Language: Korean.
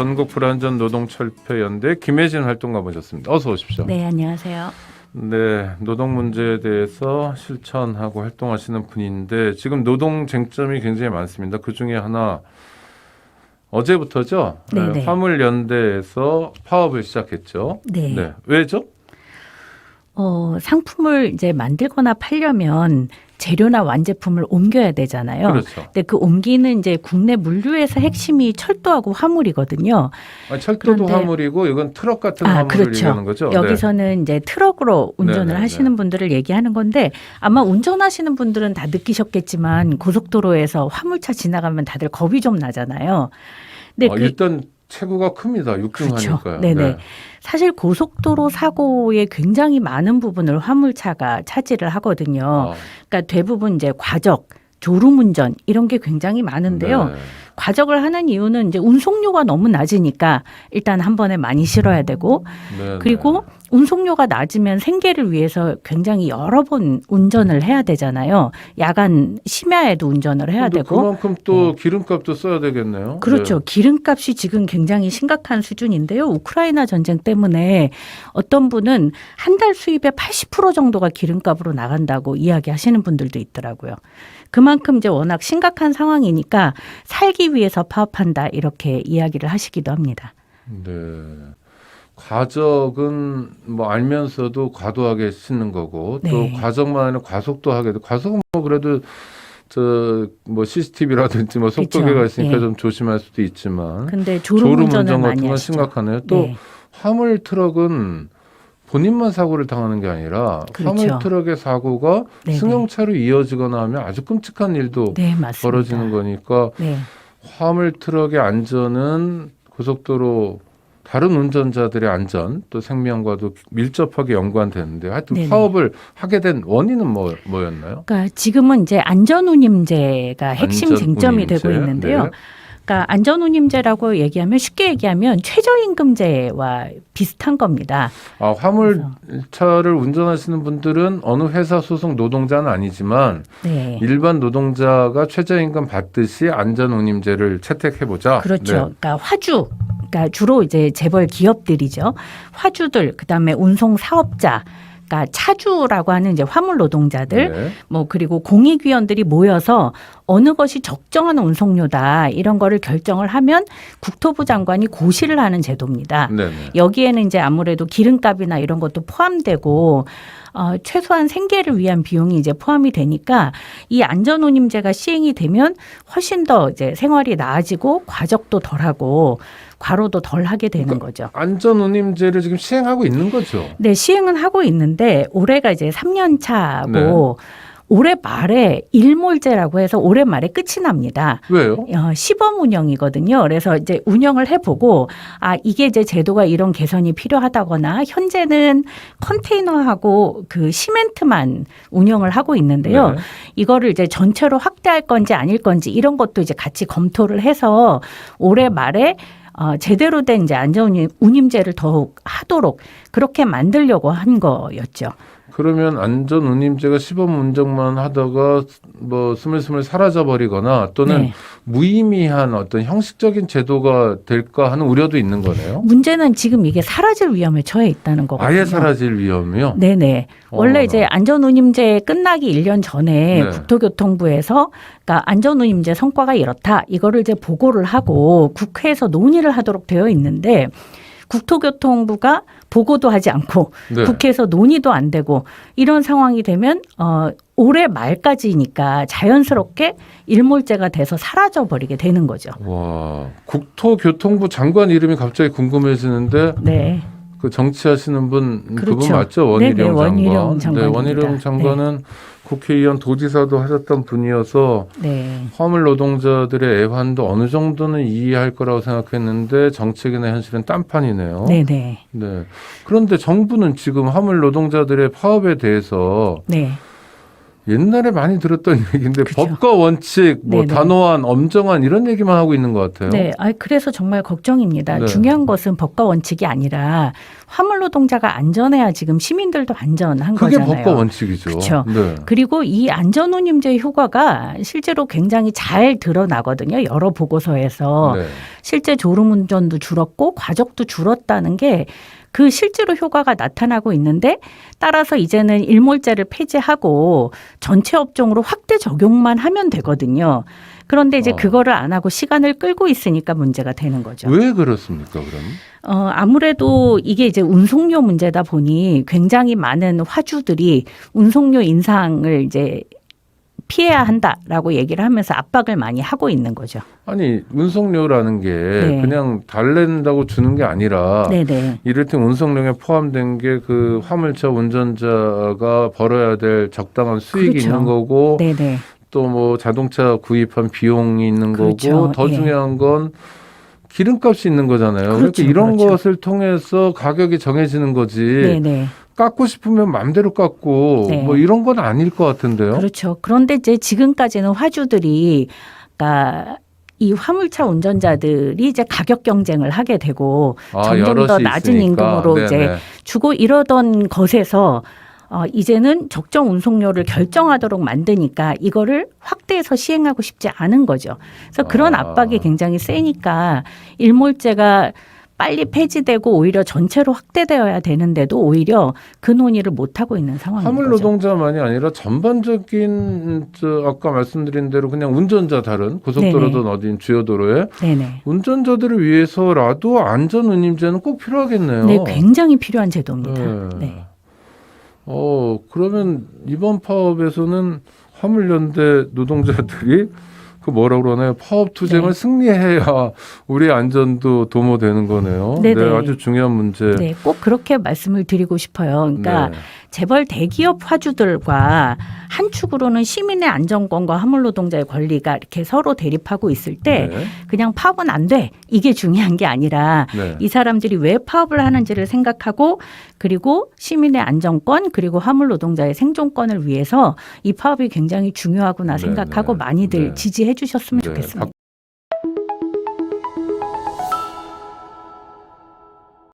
전국 불안전 노동철폐연대 김혜진 활동가 모셨습니다. 어서 오십시오. 네, 안녕하세요. 네, 노동 문제에 대해서 실천하고 활동하시는 분인데 지금 노동 쟁점이 굉장히 많습니다. 그 중에 하나 어제부터죠. 네네. 화물연대에서 파업을 시작했죠. 네. 왜죠? 상품을 이제 만들거나 팔려면 재료나 완제품을 옮겨야 되잖아요. 그렇죠. 근데 그 옮기는 이제 국내 물류에서 핵심이 철도하고 화물이거든요. 철도도 그런데- 화물이고 이건 트럭 같은 화물을 그렇죠. 얘기하는 거죠. 여기서는 이제 트럭으로 운전을 네네네. 하시는 분들을 얘기하는 건데 아마 운전하시는 분들은 다 느끼셨겠지만 고속도로에서 화물차 지나가면 다들 겁이 좀 나잖아요. 근데 일단 체구가 큽니다. 육중하니까요. 그렇죠. 네네. 사실 고속도로 사고의 굉장히 많은 부분을 화물차가 차지를 하거든요. 그러니까 대부분 이제 과적, 졸음운전 이런 게 굉장히 많은데요. 네. 과적을 하는 이유는 이제 운송료가 너무 낮으니까 일단 한 번에 많이 실어야 되고 네, 그리고 운송료가 낮으면 생계를 위해서 굉장히 여러 번 운전을 해야 되잖아요. 야간 심야에도 운전을 해야 되고. 그만큼 또 기름값도 써야 되겠네요. 그렇죠. 네. 기름값이 지금 굉장히 심각한 수준인데요. 우크라이나 전쟁 때문에 어떤 분은 한 달 수입의 80% 정도가 기름값으로 나간다고 이야기하시는 분들도 있더라고요. 그만큼 이제 워낙 심각한 상황이니까 살기 위해서 파업한다 이렇게 이야기를 하시기도 합니다. 네. 과적은 뭐 알면서도 과도하게 싣는 거고 또 네. 과적만 아니라 과속도 하게 돼. 과속은 뭐 그래도 저 뭐 CCTV라든지 뭐 속도계가 그렇죠. 있으니까 예. 좀 조심할 수도 있지만 근데 졸음 졸음운전을 운전 많이 같은 건 하시죠. 심각하네요. 또 네. 화물 트럭은 본인만 사고를 당하는 게 아니라 그렇죠. 화물 트럭의 사고가 네네. 승용차로 이어지거나 하면 아주 끔찍한 일도 네, 맞습니다. 벌어지는 거니까 네. 화물 트럭의 안전은 고속도로 다른 운전자들의 안전 또 생명과도 밀접하게 연관되는데 하여튼 네네. 파업을 하게 된 원인은 뭐였나요? 그러니까 지금은 이제 안전운임제가 핵심 쟁점이 안전운임제. 되고 있는데요. 네. 그러니까 안전운임제라고 얘기하면 쉽게 얘기하면 최저임금제와 비슷한 겁니다. 화물차를 운전하시는 분들은 어느 회사 소속 노동자는 아니지만 네. 일반 노동자가 최저임금 받듯이 안전운임제를 채택해보자. 그렇죠. 네. 그러니까 화주, 그러니까 주로 이제 재벌 기업들이죠. 화주들, 그다음에 운송 사업자, 그러니까 차주라고 하는 이제 화물 노동자들, 네. 뭐 그리고 공익위원들이 모여서 어느 것이 적정한 운송료다 이런 거를 결정을 하면 국토부 장관이 고시를 하는 제도입니다. 네네. 여기에는 이제 아무래도 기름값이나 이런 것도 포함되고 최소한 생계를 위한 비용이 이제 포함이 되니까 이 안전운임제가 시행이 되면 훨씬 더 이제 생활이 나아지고 과적도 덜하고 과로도 덜 하게 되는 거죠. 안전운임제를 지금 시행하고 있는 거죠. 네, 시행은 하고 있는데 올해가 이제 3년 차고 올해 말에 일몰제라고 해서 올해 말에 끝이 납니다. 왜요? 시범 운영이거든요. 그래서 이제 운영을 해보고 이게 이제 제도가 이런 개선이 필요하다거나 현재는 컨테이너하고 그 시멘트만 운영을 하고 있는데요. 네. 이거를 이제 전체로 확대할 건지 아닐 건지 이런 것도 이제 같이 검토를 해서 올해 말에 제대로 된 이제 안전운임제를 더욱 하도록 그렇게 만들려고 한 거였죠. 그러면 안전운임제가 시범 운영만 하다가 뭐 스물스물 사라져 버리거나 또는 네. 무의미한 어떤 형식적인 제도가 될까 하는 우려도 있는 거네요. 문제는 지금 이게 사라질 위험에 처해 있다는 거거든요. 아예 사라질 위험이요? 네네. 원래 이제 안전운임제 끝나기 1년 전에 네. 국토교통부에서 그러니까 안전운임제 성과가 이렇다. 이거를 이제 보고를 하고 국회에서 논의를 하도록 되어 있는데 국토교통부가 보고도 하지 않고 네. 국회에서 논의도 안 되고 이런 상황이 되면 올해 말까지니까 자연스럽게 일몰제가 돼서 사라져 버리게 되는 거죠. 와, 국토교통부 장관 이름이 갑자기 궁금해지는데 네. 그 정치하시는 분 그렇죠. 그분 맞죠? 원희룡 네네, 장관. 원희룡 네, 장관입니다. 원희룡 장관은 국회의원 도지사도 하셨던 분이어서 네. 화물 노동자들의 애환도 어느 정도는 이해할 거라고 생각했는데 정책이나 현실은 딴판이네요. 네네. 네. 그런데 정부는 지금 화물 노동자들의 파업에 대해서 네. 옛날에 많이 들었던 얘기인데 그죠. 법과 원칙, 뭐 네네. 단호한, 엄정한 이런 얘기만 하고 있는 것 같아요. 네, 그래서 정말 걱정입니다. 네. 중요한 것은 법과 원칙이 아니라 화물 노동자가 안전해야 지금 시민들도 안전한 그게 거잖아요. 법과 원칙이죠. 그렇죠. 네. 그리고 이 안전운임제 효과가 실제로 굉장히 잘 드러나거든요. 여러 보고서에서 네. 실제 졸음운전도 줄었고 과적도 줄었다는 게 그 실제로 효과가 나타나고 있는데 따라서 이제는 일몰제를 폐지하고 전체 업종으로 확대 적용만 하면 되거든요. 그런데 이제 그거를 안 하고 시간을 끌고 있으니까 문제가 되는 거죠. 왜 그렇습니까, 그럼? 아무래도 이게 이제 운송료 문제다 보니 굉장히 많은 화주들이 운송료 인상을 이제 피해야 한다라고 얘기를 하면서 압박을 많이 하고 있는 거죠. 아니, 운송료라는 게 네. 그냥 달랜다고 주는 게 아니라 네네. 이를테면 운송료에 포함된 게 그 화물차 운전자가 벌어야 될 적당한 수익이 그렇죠. 있는 거고 네네. 또 뭐 자동차 구입한 비용이 있는 그렇죠. 거고 더 예. 중요한 건 기름값이 있는 거잖아요. 그렇죠. 그러니까 이런 그렇죠. 것을 통해서 가격이 정해지는 거지. 네네. 깎고 싶으면 맘대로 깎고 네. 뭐 이런 건 아닐 것 같은데요. 그렇죠. 그런데 이제 지금까지는 화주들이 그러니까 이 화물차 운전자들이 이제 가격 경쟁을 하게 되고 점점 더 여럿이 낮은 있으니까. 임금으로 네네. 이제 주고 이러던 것에서 이제는 적정 운송료를 결정하도록 만드니까 이거를 확대해서 시행하고 싶지 않은 거죠. 그래서 그런 압박이 굉장히 세니까 일몰제가 빨리 폐지되고 오히려 전체로 확대되어야 되는데도 오히려 그 논의를 못 하고 있는 상황인 화물 거죠. 노동자만이 아니라 전반적인 아까 말씀드린 대로 그냥 운전자 다른 고속도로든 어딘 주요 도로에 네네. 운전자들을 위해서라도 안전운임제는 꼭 필요하겠네요. 네, 굉장히 필요한 제도입니다. 네. 네. 그러면 이번 파업에서는 화물연대 노동자들이 그 뭐라고 그러나요? 파업 투쟁을 네. 승리해야 우리 안전도 도모되는 거네요. 네네. 네, 아주 중요한 문제. 네, 꼭 그렇게 말씀을 드리고 싶어요. 그러니까 네. 재벌 대기업 화주들과 한 축으로는 시민의 안전권과 화물 노동자의 권리가 이렇게 서로 대립하고 있을 때 네. 그냥 파업은 안 돼. 이게 중요한 게 아니라 네. 이 사람들이 왜 파업을 하는지를 생각하고 그리고 시민의 안전권 그리고 화물 노동자의 생존권을 위해서 이 파업이 굉장히 중요하구나 네, 생각하고 네. 많이들 네. 지지해 주셨으면 네. 좋겠습니다.